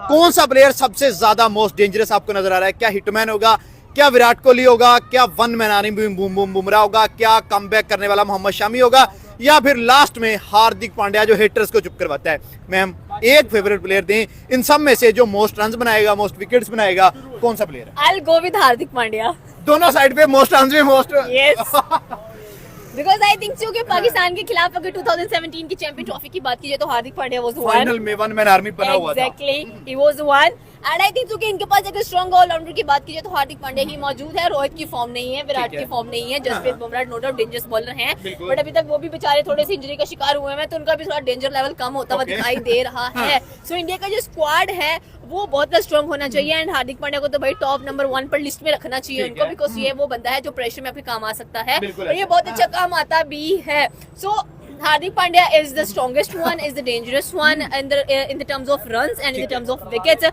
कौन सा प्लेयर सबसे ज्यादा मोस्ट डेंजरस आपको नजर आ रहा है? क्या हिटमैन होगा, क्या विराट कोहली होगा, क्या वन मैन आर्मी बुमराह होगा, क्या कमबैक करने वाला मोहम्मद शमी होगा, या फिर लास्ट में हार्दिक पांड्या जो हिटर्स को चुप करवाता है? मैम एक फेवरेट प्लेयर दें इन सब में से जो मोस्ट रन्स बनाएगा, मोस्ट विकेट्स बनाएगा, कौन सा प्लेयर है? I'll go with Hardik Pandya. दोनों साइड पे मोस्ट रन्स में most Yes. Because I think so कि पाकिस्तान के खिलाफ अगर 2017 की चैंपियन ट्रॉफी की बात कीजिए तो Hardik Pandya was the one. Final में वन मैन आर्मी बना हुआ था। Exactly, he was the one. And I think so कि इनके पास अगर स्ट्रॉन्ग ऑलराउंडर की बात कीजिए तो हार्दिक पांड्या ही मौजूद है। रोहित की फॉर्म नहीं है, विराट की फॉर्म नहीं है, Jasprit Bumrah no doubt dangerous bowler हैं, बट अभी तक वो भी बेचारे थोड़े से इंजरी का शिकार हुए हैं, तो उनका भी थोड़ा डेंजर लेवल कम होता हुआ दिखाई दे रहा है। सो इंडिया का जो स्क्वाड है वो बहुत स्ट्रॉन्ग होना चाहिए, एंड हार्दिक पांड्या को तो भाई टॉप नंबर 1 पर लिस्ट में रखना चाहिए उनको, बिकॉज ये वो बंदा है जो प्रेशर में आपके काम आ सकता है और ये बहुत अच्छा काम आता भी है। सो Hardik Pandya is the strongest one, is the dangerous one in the terms of runs and in the terms of wickets.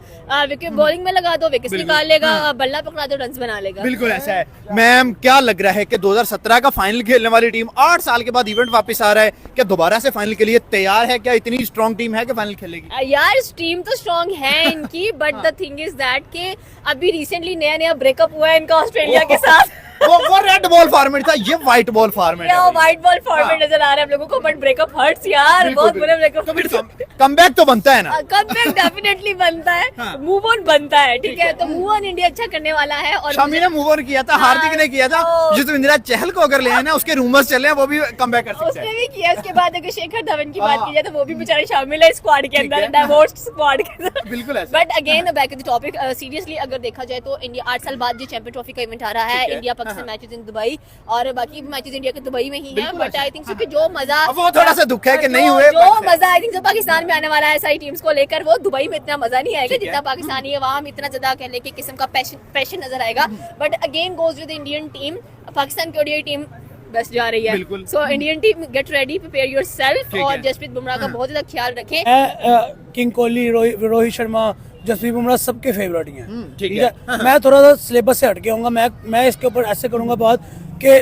Wicket bowling में लगा दो, विकेट्स निकाल लेगा, बल्ला पकड़ा दो, रन्स बना लेगा। बिल्कुल ऐसा है। मैम क्या लग रहा है कि 2017 का फाइनल खेलने वाली टीम 8 साल के बाद इवेंट वापस आ रहा है, क्या दोबारा से फाइनल के लिए तैयार है? क्या इतनी स्ट्रॉन्ग टीम है कि फाइनल खेलेगी? यार टीम तो स्ट्रॉन्ग है इनकी, but the thing is that कि अभी रिसेंटली नया ब्रेकअप हुआ है इनका ऑस्ट्रेलिया के साथ। वो रेड बॉल फॉर्मेट था, ये व्हाइट बॉल फॉर्मेट है। व्हाइट बॉल फॉर्मेट नजर आ रहा है हम लोगों को, बट ब्रेकअप हर्ट्स यार, बहुत बुरा ब्रेकअप। कमबैक तो बनता है ना? कमबैक डेफिनेटली बनता है, मूव ऑन बनता है, ठीक है, तो मूव ऑन इंडिया अच्छा करने वाला है। और शमी ने मूव ऑन किया था, हार्दिक ने किया था, युजवेंद्र चहल को अगर ले आए ना, उसके रूमर्स चल रहे हैं, वो भी कमबैक कर सकते हैं। उसने भी किया। उसके बाद अगर शेखर धवन की बात की जाए तो वो भी बेचारे शामिल है स्क्वाड के अंदर, डाइवोर्स्ड स्क्वाड के अंदर। बिल्कुल ऐसा। But again back to the topic, seriously अगर देखा जाए तो इंडिया 8 साल बाद जो चैंपियन ट्रॉफी का इवेंट आ रहा है, India Pakistan matches in Dubai, और बाकी मैचेस इंडिया के दुबई में ही है, बट आई थिंक सो कि जो मजा, वो थोड़ा सा दुख है कि नहीं हुए, जो मजा आई थिंक सो पाकिस्तान में आने वाला है सारी टीम्स को लेकर, वो दुबई में इतना मजा नहीं आएगा जितना पाकिस्तानी है वहाँ इतना ज्यादा कहने की किस्म का पैशन नजर आएगा। But again goes with Indian team, Pakistan की ओडीआई टीम बेस्ट जा रही है, so Indian team get ready, prepare yourself, और जसप्रीत बुमराह का बहुत ज्यादा ख्याल रखें। किंग कोहली, रोहित शर्मा, जसप्रीत बुमराह सबके फेवरेट ही हैं, ठीक है। मैं थोड़ा सा सिलेबस से हट के आऊंगा, मैं इसके ऊपर ऐसे करूंगा बात कि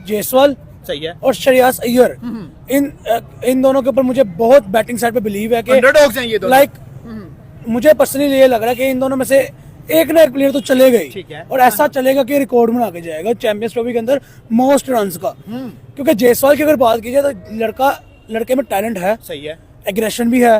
जायसवाल सही है और श्रेयस अय्यर, इन दोनों के ऊपर मुझे बहुत बैटिंग साइड पे बिलीव है कि अंडरडॉग्स हैं ये दोनों। लाइक मुझे पर्सनली ये लग रहा है कि इन दोनों में से एक ना एक प्लेयर तो चलेगा ही, और ऐसा चलेगा कि रिकॉर्ड बना के जाएगा चैंपियंस ट्रॉफी के अंदर मोस्ट रन्स का, क्योंकि जायसवाल की अगर बात की जाए तो लड़के में टैलेंट है, सही है, एग्रेशन भी है,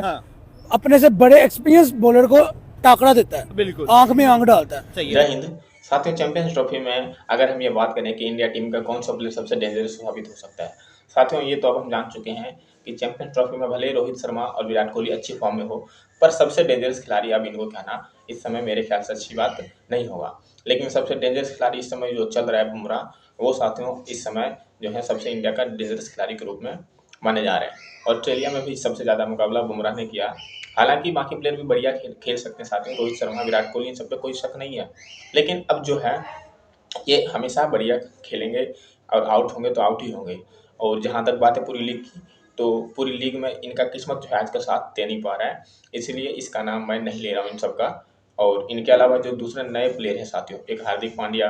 अपने से बड़े एक्सपीरियंस बॉलर को टाकरा देता है, बिल्कुल आंख में आंख डालता है। जय हिंद साथियों, चैंपियंस ट्रॉफी में अगर हम ये बात करें कि इंडिया टीम का कौन सा प्लेयर सबसे डेंजरस साबित हो सकता है, साथियों ये तो अब हम जान चुके हैं कि चैंपियंस ट्रॉफी में भले ही रोहित शर्मा और विराट कोहली अच्छी फॉर्म में हो, पर सबसे डेंजरस खिलाड़ी अब इनको कहना इस समय मेरे ख्याल से अच्छी बात नहीं होगा। लेकिन सबसे डेंजरस खिलाड़ी इस समय जो चल रहा है बुमराह, वो साथियों इस समय जो है सबसे इंडिया का डेंजरस खिलाड़ी के रूप में माने जा रहे हैं। ऑस्ट्रेलिया में भी सबसे ज़्यादा मुकाबला बुमराह ने किया, हालांकि बाकी प्लेयर भी बढ़िया खेल सकते हैं साथियों, रोहित शर्मा, विराट कोहली, इन सब पे कोई शक नहीं है, लेकिन अब जो है ये हमेशा बढ़िया खेलेंगे और आउट होंगे तो आउट ही होंगे। और जहाँ तक बात है पूरी लीग की, तो पूरी लीग में इनका किस्मत जो है आज का साथ दे नहीं पा रहा है, इसलिए इसका नाम मैं नहीं ले रहा हूँ इन सब का। और इनके अलावा जो दूसरे नए प्लेयर हैं साथियों, एक हार्दिक पांड्या,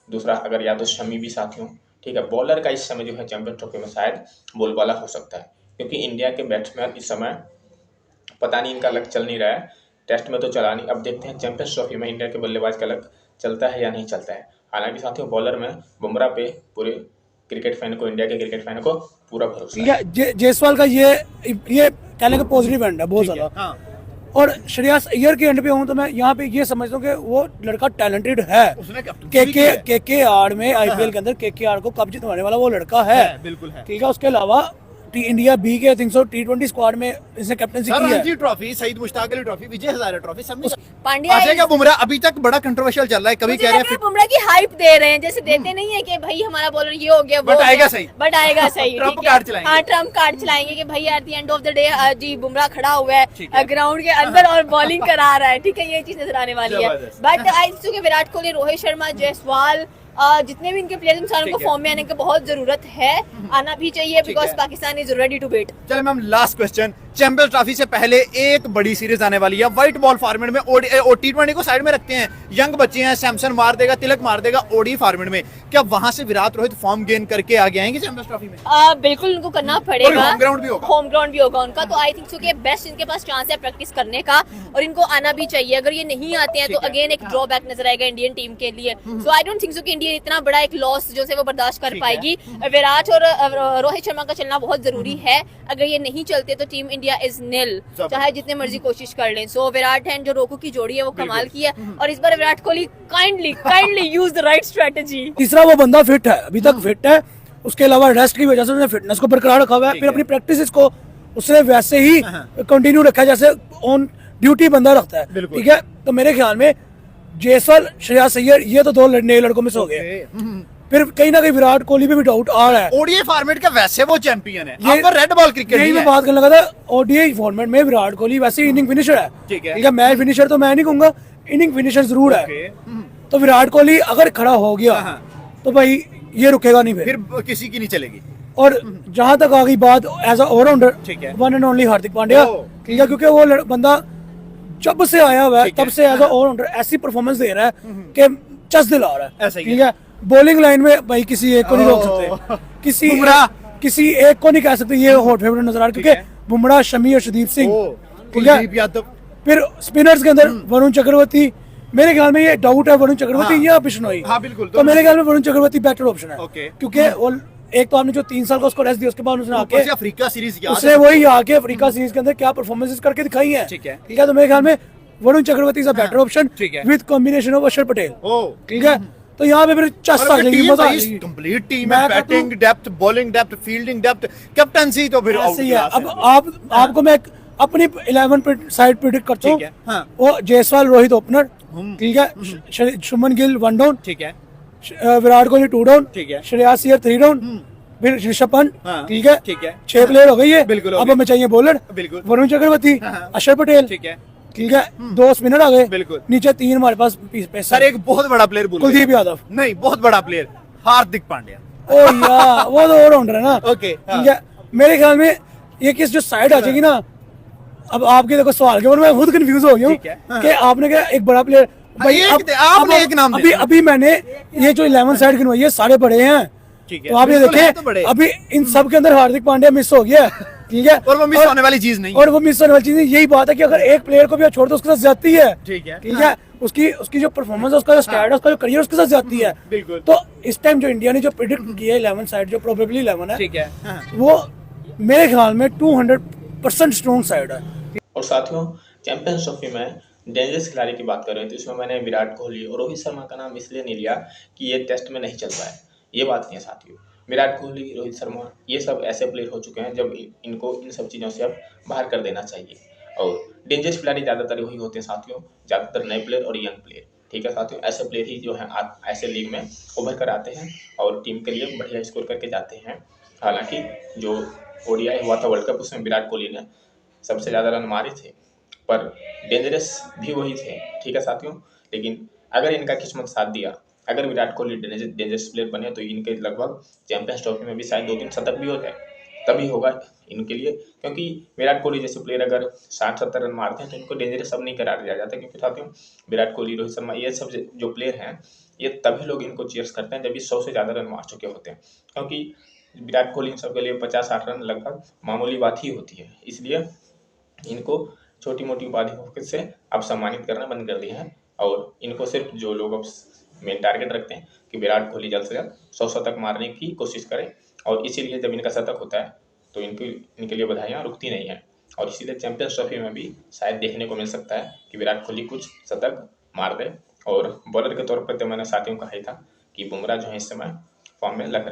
दूसरा अगर या तो शमी भी साथियों, ठीक है, बॉलर का इस समय जो है चैंपियन ट्रॉफी में शायद बोलबाला हो सकता है, क्योंकि इंडिया के बैट्समैन इस समय पता नहीं इनका लक चल नहीं रहा है, टेस्ट में तो चला नहीं, अब देखते हैं चैंपियंस ट्रॉफी में इंडिया के बल्लेबाज का लक चलता है या नहीं चलता है। हालांकि साथियों बॉलर में बुमराह पे पूरे क्रिकेट फैन को, इंडिया के क्रिकेट फैन को पूरा भरोसा है। जायसवाल का ये कहने का पॉजिटिव एंड है बहुत ज्यादा, और श्रेयस अय्यर के एंड पे हूँ तो मैं यहाँ पे ये समझता हूँ कि वो लड़का टैलेंटेड है, KKR में IPL के अंदर KKR को कप जितवाने वाला वो लड़का है, बिल्कुल है, ठीक है। उसके अलावा इंडिया बी के T20 स्क्वाड में इसने कैप्टनसी की है, Ranji trophy, Saeed Mushtaq Ali trophy, Vijay Hazare trophy, सब पांड्या बुमराह अभी तक बड़ा कंट्रोवर्शियल चल रहा है, कभी कह रहे हैं बुमराह की हाइप दे रहे हैं, जैसे देते नहीं है कि भाई हमारा बॉलर ये हो गया, बट आएगा सही, ट्रम्प कार्ड चलाएंगे, हाँ ट्रम्प कार्ड चलाएंगे कि भाई at the end of the day जी बुमराह खड़ा हुआ है ग्राउंड के अंदर और बॉलिंग करा रहा है, ठीक है, ये चीज नजर आने वाली है। बट आई थिंक कि विराट कोहली, रोहित शर्मा, जायसवाल, जितने भी इनके प्लेयर्स, इन सारों को फॉर्म में आने की बहुत जरूरत है, आना भी चाहिए, because Pakistan is ready to beat. चलो ma'am last question, champions trophy से पहले एक बड़ी सीरीज आने वाली है व्हाइट बॉल फॉर्मेट में। T20 को साइड में रखते हैं, यंग बच्चे हैं, सैमसन मार देगा, तिलक मार देगा, ओडी फॉर्मेट में। क्या वहां से विराट रोहित फॉर्म गेन करके आगे आएंगे चैंपियंस ट्रॉफी में? बिल्कुल उनको करना पड़ेगा। होम ग्राउंड भी होगा, होम ग्राउंड भी होगा उनका, तो आई थिंक सो कि बेस्ट इनके पास चांस है प्रैक्टिस करने का, और इनको आना भी चाहिए। अगर ये नहीं आते हैं तो अगेन एक ड्रॉबैक नजर आएगा इंडियन टीम के लिए। सो आई डोंट थिंक सो कि इंडिया इतना बड़ा एक लॉस जो है वो बर्दाश्त कर पाएगी। विराट और रोहित शर्मा का चलना बहुत जरूरी है। अगर ये नहीं चलते तो टीम इंडिया इज निल, चाहे जितने मर्जी कोशिश कर लें। सो विराट एंड जो रोको की जोड़ी है वो कमाल की है, और इस बार Virat Kohli kindly use the right strategy. तीसरा, वो बंदा फिट है, अभी तक फिट है। उसके अलावा रेस्ट की वजह से उसने फिटनेस को बरकरार रखा हुआ है। फिर अपनी प्रैक्टिस को उसने वैसे ही कंटिन्यू रखा है जैसे ऑन ड्यूटी बंदा रखता है। ठीक है, तो मेरे ख्याल में जायसवाल, श्रेयस अय्यर, ये तो 2 नए लड़कों में से हो गए। फिर कहीं ना कहीं विराट कोहली पे भी डाउट आ रहा है। ओडीआई फॉर्मेट का वैसे वो चैंपियन है, आपका रेड बॉल क्रिकेट यही मैं बात करने लगा था। ओडीआई फॉर्मेट में विराट कोहली वैसे इनिंग फिनिशर है। ठीक है, मैच फिनिशर तो मैं नहीं कहूंगा, इनिंग फिनिशर जरूर है। तो विराट कोहली अगर खड़ा हो गया तो भाई ये रुकेगा नहीं, फिर किसी की नहीं चलेगी। और जहां तक आ गई बात as a all rounder, one and only Hardik Pandya. ठीक है, क्योंकि वो बंदा जब से आया हुआ है तब से एज अ ऑलराउंडर ऐसी परफॉर्मेंस दे रहा है कि चस दिला रहा है। ठीक है, बॉलिंग लाइन में भाई किसी एक को नहीं रोक सकते, किसी एक को नहीं कह सकते ये हॉट फेवरेट नजर आ रहा है, क्योंकि बुमराह, शमी, अर्शदीप सिंह, ठीक है। फिर स्पिनर्स के अंदर वरुण चक्रवर्ती, मेरे ख्याल में ये डाउट है वरुण चक्रवर्ती या बिश्नोई। तो मेरे ख्याल में वरुण चक्रवर्ती बेटर ऑप्शन है, क्योंकि वो एक तो आपने जो 3 साल का उसको रेस्ट दिया, उसके बाद उसने आके अफ्रीका सीरीज उसने वही आके अफ्रीका सीरीज के अंदर क्या परफॉर्मेंसेस करके दिखाई है। ठीक है, तो मेरे ख्याल में Varun Chakravarthy is a better option with combination of Akshar Patel. ठीक है, तो यहाँ पे फिर चस आ जाएगी, मजा आ जाएगी। कंप्लीट टीम है, batting depth, bowling depth, fielding depth, captaincy तो फिर ऐसे ही है। अब आपको मैं अपनी 11 साइड प्रेडिक्ट करता हूँ। वो जायसवाल रोहित ओपनर, ठीक है, शुभमन गिल 1 डाउन, ठीक है, विराट कोहली 2 डाउन, ठीक है, श्रेयस अय्यर 3 डाउन, फिर ऋषभ पंत, ठीक है, 6 प्लेयर हो गई है। अब हमें चाहिए बॉलर, वरुण चक्रवर्ती, अक्षर पटेल, ठीक है, 2 स्पिनर आ गए, नीचे 3 हमारे पास सर। एक बहुत बड़ा प्लेयर कुलदीप यादव, नहीं बहुत बड़ा प्लेयर हार्दिक पांड्या। ओ यार वो तो ऑलराउंडर है ना। ओके, ठीक है, मेरे ख्याल में ये किस जो साइड आ जाएगी ना। अब आपके देखो सवाल के ऊपर मैं खुद कंफ्यूज हो गया हूँ कि आपने क्या एक बड़ा प्लेयर भाई आपने एक नाम अभी मैंने ये जो 11 साइड गिनवाई है सारे बड़े हैं। तो आप ये देखें अभी इन सब के अंदर हार्दिक पांड्या मिस हो गया। ठीक है, और वो मिस होने वाली चीज नहीं, और वो मिस होने वाली चीज नहीं। यही बात है कि अगर एक प्लेयर को भी छोड़ दो उसके साथ जाती है। ठीक है, उसकी जो परफॉर्मेंस है, उसका जो स्टैट है, उसका जो करियर उसके साथ जाती है। तो इस टाइम जो इंडिया ने जो प्रेडिक्ट किया है 11 साइड, जो प्रोबेबली 11 है, ठीक है, वो मेरे ख्याल में 200% स्ट्रॉन्ग साइड है। और साथियों, चैंपियंस ट्रॉफी में डेंजरस खिलाड़ी की बात कर रहे थे, इसमें मैंने विराट कोहली और रोहित शर्मा का नाम इसलिए नहीं लिया कि ये टेस्ट में नहीं चल पाए, ये बात नहीं है साथियों। विराट कोहली, रोहित शर्मा, ये सब ऐसे प्लेयर हो चुके हैं जब इनको इन सब चीज़ों से अब बाहर कर देना चाहिए। और डेंजरस खिलाड़ी ज़्यादातर वही होते हैं साथियों, ज़्यादातर नए प्लेयर और यंग प्लेयर। ठीक है साथियों, ऐसे प्लेयर ही जो है ऐसे लीग में उभर कर आते हैं और टीम के लिए बढ़िया स्कोर करके जाते हैं। हालांकि जो ओडीआई हुआ था वर्ल्ड कप, उसमें विराट कोहली ने सबसे ज़्यादा रन मारे थे, पर डेंजरस भी वही थे। ठीक है साथियों, लेकिन अगर इनका किस्मत साथ दिया, अगर विराट कोहली डेंजरस प्लेयर बने तो इनके लगभग चैंपियंस ट्रॉफी में भी शायद 2-3 शतक भी हो जाए, तभी होगा इनके लिए। क्योंकि विराट कोहली जैसे प्लेयर अगर 60-70 रन मारते हैं तो इनको डेंजरस सब नहीं करार दिया जाता। क्योंकि साथियों, विराट कोहली, रोहित शर्मा, ये सब जो प्लेयर हैं, ये तभी लोग इनको चीयर्स करते हैं जब ये 100 से ज़्यादा रन मार चुके होते हैं। क्योंकि विराट कोहली इन सब के लिए 50-60 रन लगभग मामूली बात ही होती है। इसलिए इनको छोटी मोटी उपाधियों से अब सम्मानित करना बंद कर दिया है, और इनको सिर्फ जो लोग अब मेन टारगेट रखते हैं कि विराट कोहली जल्द से जल्द 100 शतक मारने की कोशिश करें, और इसीलिए जब इनका शतक होता है तो इनके लिए बधाइयाँ रुकती नहीं हैं। और इसीलिए चैंपियंस ट्रॉफी में भी शायद देखने को मिल सकता है कि विराट कोहली कुछ शतक मार दे। और बॉलर के तौर पर तो मैंने साथियों कहा ही था कि बुमराह जो है इस समय फॉर्म में लग रहे हैं।